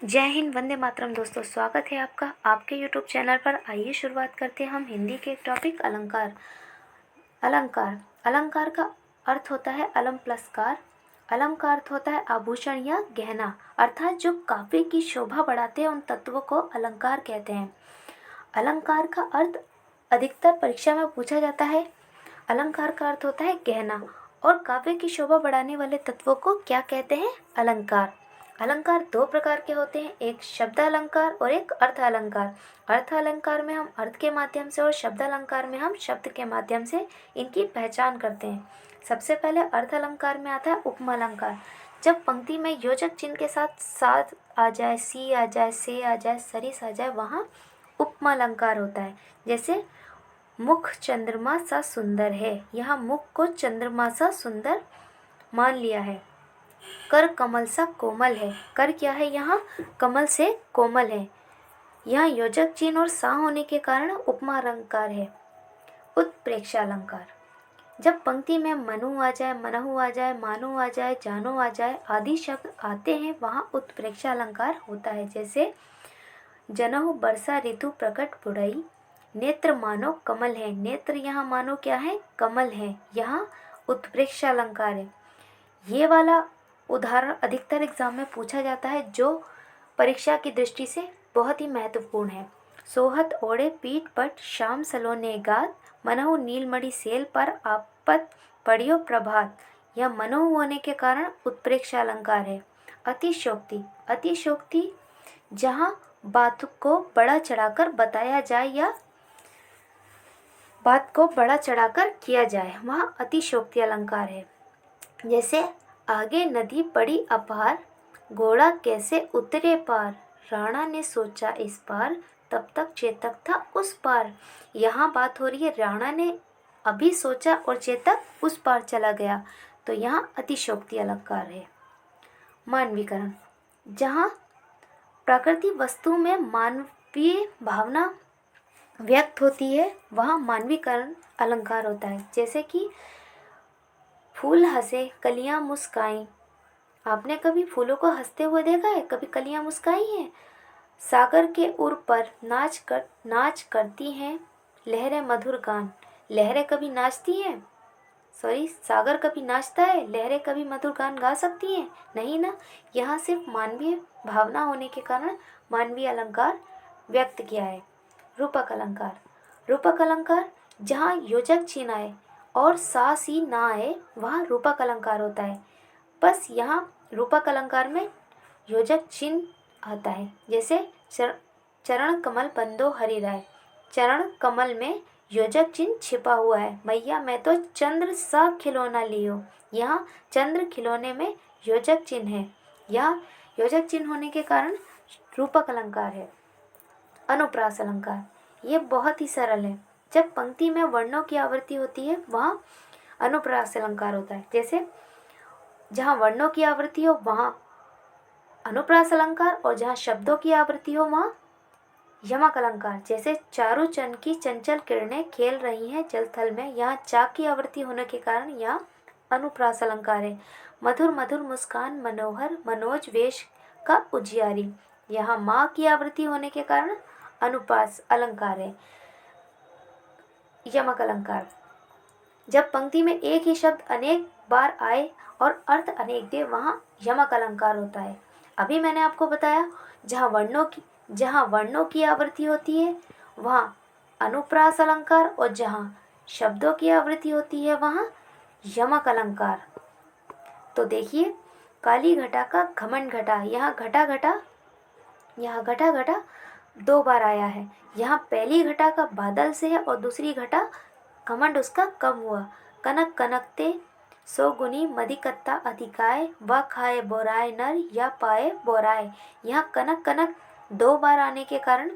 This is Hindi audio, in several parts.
जय हिंद, वंदे मातरम। दोस्तों, स्वागत है आपका आपके यूट्यूब चैनल पर। आइए शुरुआत करते हैं हम हिंदी के एक टॉपिक अलंकार। अलंकार अलंकार का अर्थ होता है अलम प्लस कार। अलम का अर्थ होता है आभूषण या गहना, अर्थात जो काव्य की शोभा बढ़ाते हैं उन तत्वों को अलंकार कहते हैं। अलंकार का अर्थ अधिकतर परीक्षा में पूछा जाता है। अलंकार का अर्थ होता है गहना, और काव्य की शोभा बढ़ाने वाले तत्वों को क्या कहते हैं? अलंकार। अलंकार दो प्रकार के होते हैं, एक शब्द अलंकार और एक अर्थ अलंकार। अर्थ अलंकार में हम अर्थ के माध्यम से और शब्द अलंकार में हम शब्द के माध्यम से इनकी पहचान करते हैं। सबसे पहले अर्थ अलंकार में आता है उपमा अलंकार। जब पंक्ति में योजक चिन्ह के साथ साथ आ जाए, सी आ जाए, से आ जाए, सरिस आ जाए, वहाँ उपमा अलंकार होता है। जैसे मुख चंद्रमा सा सुंदर है, यहाँ मुख को चंद्रमा सा सुंदर मान लिया है। कर कमल सा कोमल है, कर क्या है? यहाँ कमल से कोमल है। यहाँ योजक चिन्ह और सा होने के कारण उपमा अलंकार है। उत्प्रेक्षा अलंकार। जब पंक्ति में मनु आ जाए, मनहु आ जाए, मानो आ जाए, जानो आ जाए आदि शब्द आते हैं, वहाँ उत्प्रेक्षा अलंकार होता है। जैसे जनहु बरसा ऋतु प्रकट बुढ़ई, नेत्र मानो कमल है। नेत्र यहाँ मानो क्या है? कमल है। यहाँ उत्प्रेक्षा अलंकार है। ये वाला उदाहरण अधिकतर एग्जाम में पूछा जाता है, जो परीक्षा की दृष्टि से बहुत ही महत्वपूर्ण है। सोहत ओढ़े पीठ पट शाम सलोने गात, मनहु नीलमणि सेल पर आपत पढ़ियो प्रभात। यह मनहु होने के कारण उत्प्रेक्षा अलंकार है। अतिशोक्ति। अतिशोक्ति जहाँ बात को बड़ा चढ़ाकर बताया जाए या बात को बड़ा चढ़ाकर किया जाए, वहाँ अतिशोक्ति अलंकार है। जैसे आगे नदी पड़ी अपार, घोड़ा कैसे उतरे पार, राणा ने सोचा इस पार, तब तक चेतक था उस पार। यहाँ बात हो रही है, राणा ने अभी सोचा और चेतक उस पार चला गया, तो यहाँ अतिशोक्ति अलंकार है। मानवीकरण। जहाँ प्रकृति वस्तु में मानवीय भावना व्यक्त होती है, वहाँ मानवीकरण अलंकार होता है। जैसे कि फूल हंसे कलियां मुस्काई। आपने कभी फूलों को हंसते हुए देखा है? कभी कलियां मुस्काई हैं? सागर के उर पर नाच करती हैं लहरें मधुर गान। लहरें कभी नाचती हैं? सागर कभी नाचता है? लहरें कभी मधुर गान गा सकती हैं? नहीं ना। यहाँ सिर्फ मानवीय भावना होने के कारण मानवीय अलंकार व्यक्त किया है। रूपक अलंकार। रूपक अलंकार जहाँ योजक चिन्ह आए और सा सी ना आए, वहाँ रूपक अलंकार होता है। बस यहाँ रूपक अलंकार में योजक चिन्ह आता है। जैसे चरण कमल बंदो हरि राय। चरण कमल में योजक चिन्ह छिपा हुआ है। मैया मैं तो चंद्र सा खिलौना लियो। यहाँ चंद्र खिलौने में योजक चिन्ह है। यहाँ योजक चिन्ह होने के कारण रूपक अलंकार है। अनुप्रास अलंकार। ये बहुत ही सरल है। जब पंक्ति में वर्णों की आवृत्ति होती है, वहाँ अनुप्रास अलंकार होता है। जैसे जहाँ वर्णों की आवृत्ति हो वहाँ अनुप्रास अलंकार, और जहाँ शब्दों की आवृत्ति हो वहाँ यमक अलंकार। जैसे चारों चंद की चंचल किरणें खेल रही हैं जल थल में, यहाँ चा की आवृत्ति होने के कारण यहाँ अनुप्रास अलंकार है। मधुर मधुर मुस्कान मनोहर मनोज वेश का उजियारी। यहाँ माँ की आवृत्ति होने के कारण अनुप्रास अलंकार है। यमक अलंकार। जब पंक्ति में एक ही शब्द अनेक बार आए और अर्थ अनेक दे, वहाँ यमक अलंकार होता है। अभी मैंने आपको बताया, जहाँ वर्णों की आवृत्ति होती है वहाँ अनुप्रास अलंकार, और जहाँ शब्दों की आवृत्ति होती है वहाँ यमक अलंकार। तो देखिए, काली घटा का घमंड घटा। यहाँ घटा घटा दो बार आया है। यहाँ पहली घटा का बादल से है और दूसरी घटा घमंड उसका कम हुआ। कनक कनकते सो गुनी मदिकत्ता अधिकाय, व खाए बोराए नर या पाए बोराए। यहाँ कनक कनक दो बार आने के कारण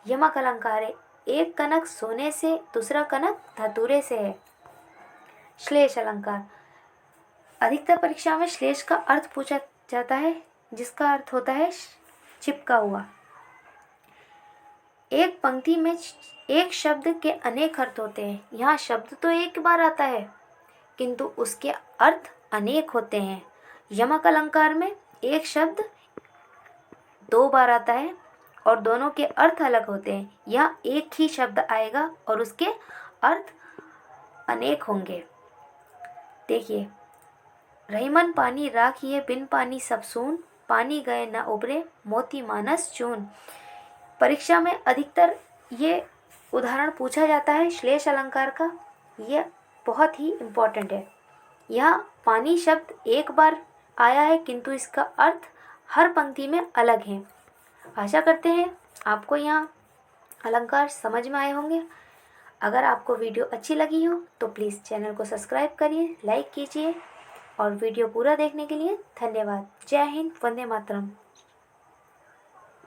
यमक अलंकार है। एक कनक सोने से, दूसरा कनक धतूरे से है। श्लेष अलंकार। अधिकतर परीक्षा में श्लेष का अर्थ पूछा जाता है, जिसका अर्थ होता है चिपका हुआ। एक पंक्ति में एक शब्द के अनेक अर्थ होते हैं। यहाँ शब्द तो एक बार आता है, किंतु उसके अर्थ अनेक होते हैं। यमक अलंकार में एक शब्द 2 बार आता है और दोनों के अर्थ अलग होते हैं। यहाँ एक ही शब्द आएगा और उसके अर्थ अनेक होंगे। देखिए, रहीमन पानी राखिए बिन पानी सब सून, पानी गए न उबरे मोती मानस चून। परीक्षा में अधिकतर ये उदाहरण पूछा जाता है श्लेष अलंकार का। यह बहुत ही इम्पोर्टेंट है। यहाँ पानी शब्द एक बार आया है किंतु इसका अर्थ हर पंक्ति में अलग है। आशा करते हैं आपको यहाँ अलंकार समझ में आए होंगे। अगर आपको वीडियो अच्छी लगी हो तो प्लीज़ चैनल को सब्सक्राइब करिए, लाइक कीजिए और वीडियो पूरा देखने के लिए धन्यवाद। जय हिंद, वंदे मातरम।